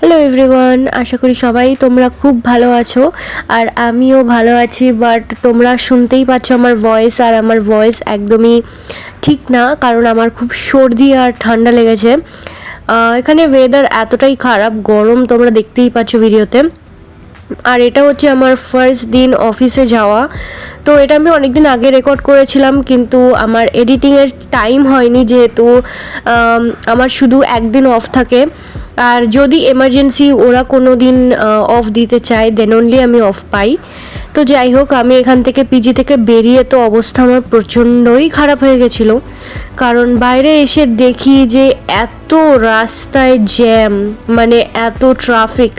Hello everyone, আশা করি সবাই তোমরা খুব ভালো আছো আর আমিও ভালো আছি। বাট তোমরা শুনতেই পাচ্ছ আমার ভয়েস, আর আমার ভয়েস একদমই ঠিক না, কারণ আমার খুব সর্দি আর ঠান্ডা লেগেছে। এখানে ওয়েদার এতটাই খারাপ, গরম, তোমরা দেখতেই পাচ্ছ ভিডিওতে। আর এটা হচ্ছে আমার ফার্স্ট দিন অফিসে যাওয়া। তো এটা আমি অনেক দিন আগে রেকর্ড করেছিলাম, কিন্তু আমার এডিটিংয়ের টাইম হয়নি, যেহেতু আমার শুধু একদিন অফ থাকে। আর যদি এমার্জেন্সি ওরা কোনো দিন অফ দিতে চায়, দেন অনলি আমি অফ পাই। তো যাই হোক, আমি এখান থেকে পিজি থেকে বেরিয়ে তো অবস্থা আমার প্রচণ্ডই খারাপ হয়ে গেছিলো, কারণ বাইরে এসে দেখি যে এত রাস্তায় জ্যাম, মানে এত ট্রাফিক।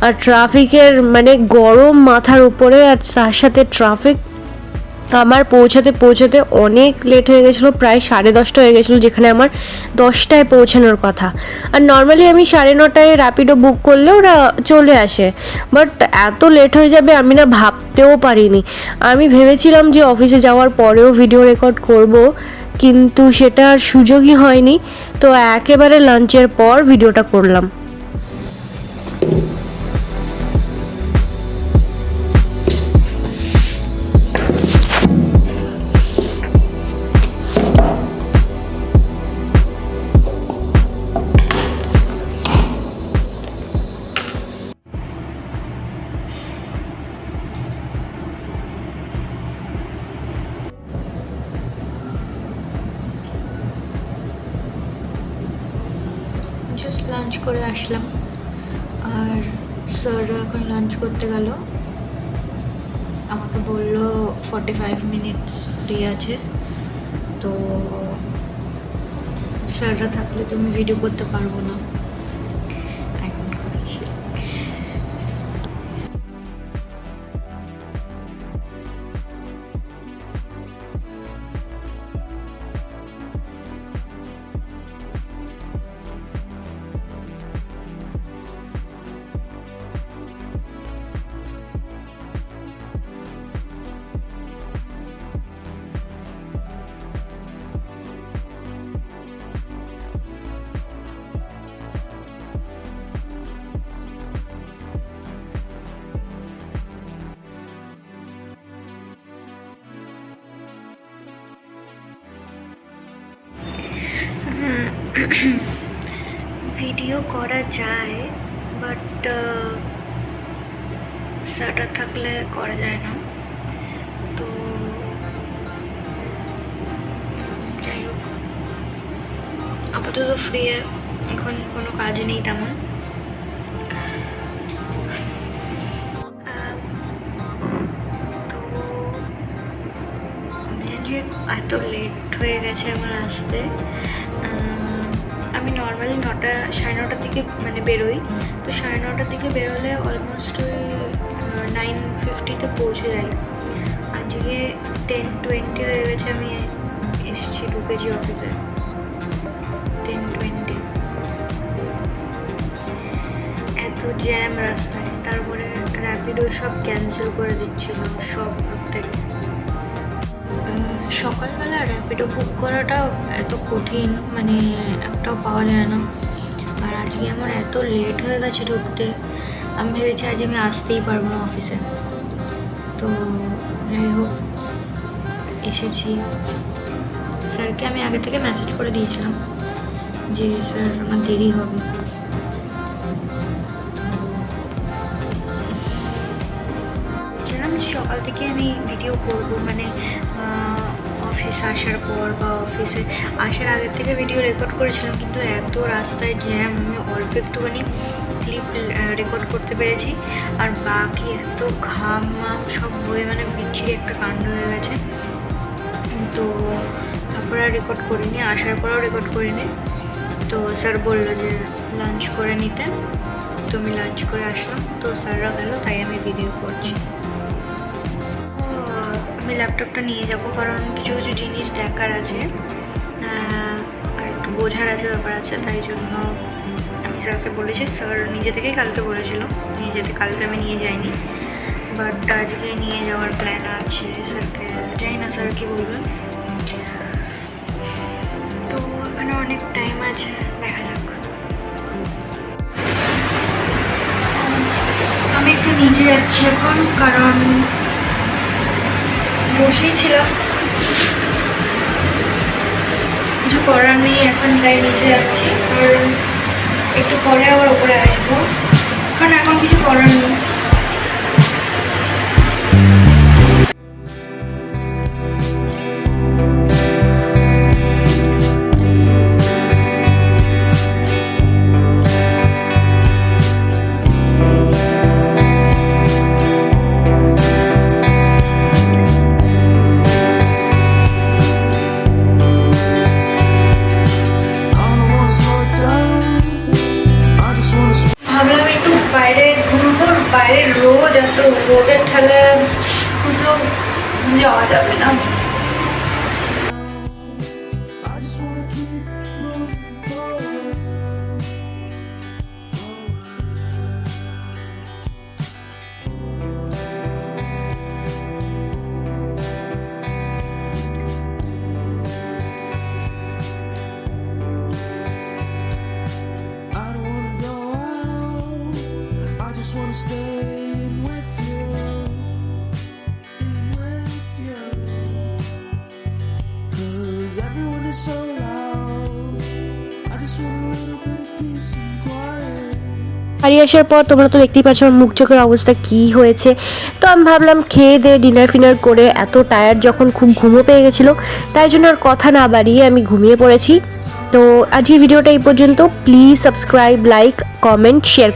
আর ট্রাফিকের মানে গরম মাথার উপরে, আর তার সাথে ট্রাফিক। আমার পৌঁছাতে অনেক লেট হয়ে গেছিলো, প্রায় 10:30 হয়ে গেছিলো, যেখানে আমার 10টায় পৌঁছানোর কথা। আর নর্মালি আমি 9:30 র্যাপিডো বুক করলে ওরা চলে আসে, বাট এত লেট হয়ে যাবে আমি না ভাবতেও পারিনি। আমি ভেবেছিলাম যে অফিসে যাওয়ার পরেও ভিডিও রেকর্ড করব, কিন্তু সেটা আর সুযোগই হয়নি। তো একেবারে লাঞ্চের পর ভিডিওটা করলাম। জাস্ট লাঞ্চ করে আসলাম, আর স্যাররা এখন লাঞ্চ করতে গেল। আমাকে বললো 45 মিনিটস ফ্রি আছে, তো স্যাররা থাকলে তুমি ভিডিও করতে পারবো না, এখন করেছি। ভিডিও করা যায়, বাট স্যারটা থাকলে করা যায় না। তো যাই হোক, আপাতত ফ্রি, এখন কোনো কাজ নেই তেমন। তো যে এত লেট হয়ে গেছে আমার আসতে, আমি নর্মালি 9:30 দিকে মানে বেরোই। তো 9:30 দিকে বেরোলে অলমোস্ট ওই 9:50 পৌঁছে যাই। আজকে 10:20 হয়ে গেছে, আমি ঢুকেছি অফিসে 10:20। এত জ্যাম রাস্তায়, তারপরে র্যাপিডো সব ক্যান্সেল করে দিচ্ছিল, সব প্রত্যেকে। সকালবেলা র্যাপিডো বুক করাটা এত কঠিন, মানে একটাও পাওয়া যায় না। আর আজকে আমার এত লেট হয়ে গেছে ঢুকতে, আমি ভেবেছি আজ আমি আসতেই পারবো না অফিসে। তো যাই হোক, এসেছি। স্যারকে আমি আগে থেকে মেসেজ করে দিয়েছিলাম যে স্যার আমার দেরি হবে। সকাল থেকে আমি ভিডিও করব, মানে অফিস আসার পর বা অফিসে আসার আগের থেকে ভিডিও রেকর্ড করেছিলাম, কিন্তু এত রাস্তায় জ্যাম, আমি অল্প একটুখানি ক্লিপ রেকর্ড করতে পেরেছি। আর বাকি এত ঘাম সব বয়ে, মানে বিচ্ছিরি একটা কাণ্ড হয়ে গেছে। তো তারপর আর রেকর্ড করিনি, আসার পরেও রেকর্ড করিনি। তো স্যার বললো যে লাঞ্চ করে নিতে, তো আমি লাঞ্চ করে আসলাম। তো স্যাররা গেল, তাই আমি ভিডিও করছি। আমি ল্যাপটপটা নিয়ে যাব, কারণ কিছু কিছু জিনিস দেখার আছে আর একটু বোঝার আছে, ব্যাপার আছে, তাই জন্য আমি স্যারকে বলেছি। স্যার নিজে থেকেই কালকে বলেছিল, কালকে আমি নিয়ে যাইনি, বাট আজকে নিয়ে যাওয়ার প্ল্যান আছে স্যারকে। জানি না স্যার কী বলবেন। তো এখানে অনেক টাইম আছে, দেখা যাক। নিচে যাচ্ছি এখন, কারণ বসেই ছিলাম, কিছু করার নেই এখন, তাই নিচে যাচ্ছি। আর একটু পরে আবার ওপরে আসবো, কারণ এখন কিছু করার নেই। ভাবলাম একটু বাইরে ঘুরবো, বাইরে রোদ, এত রোদের ঠেলায় কোথাও যাওয়া যাবে না। Just wanna stay in with you, in with you. 'Cause everyone is so loud. I just want a little bit of peace and quiet. বাড়ি আসার পর তোমরা তো দেখতেই পাচ্ছ আমার মুখ চোখের অবস্থা কী হয়েছে। তো আমি ভাবলাম খেয়ে দিয়ে ডিনার ফিনার করে, এত টায়ার্ড যখন, খুব ঘুমও পেয়ে গেছিলো, তাই জন্য আর কথা না বাড়িয়ে আমি ঘুমিয়ে পড়েছি। তো আজকে ভিডিওটা এই পর্যন্ত। Please subscribe, like, comment, share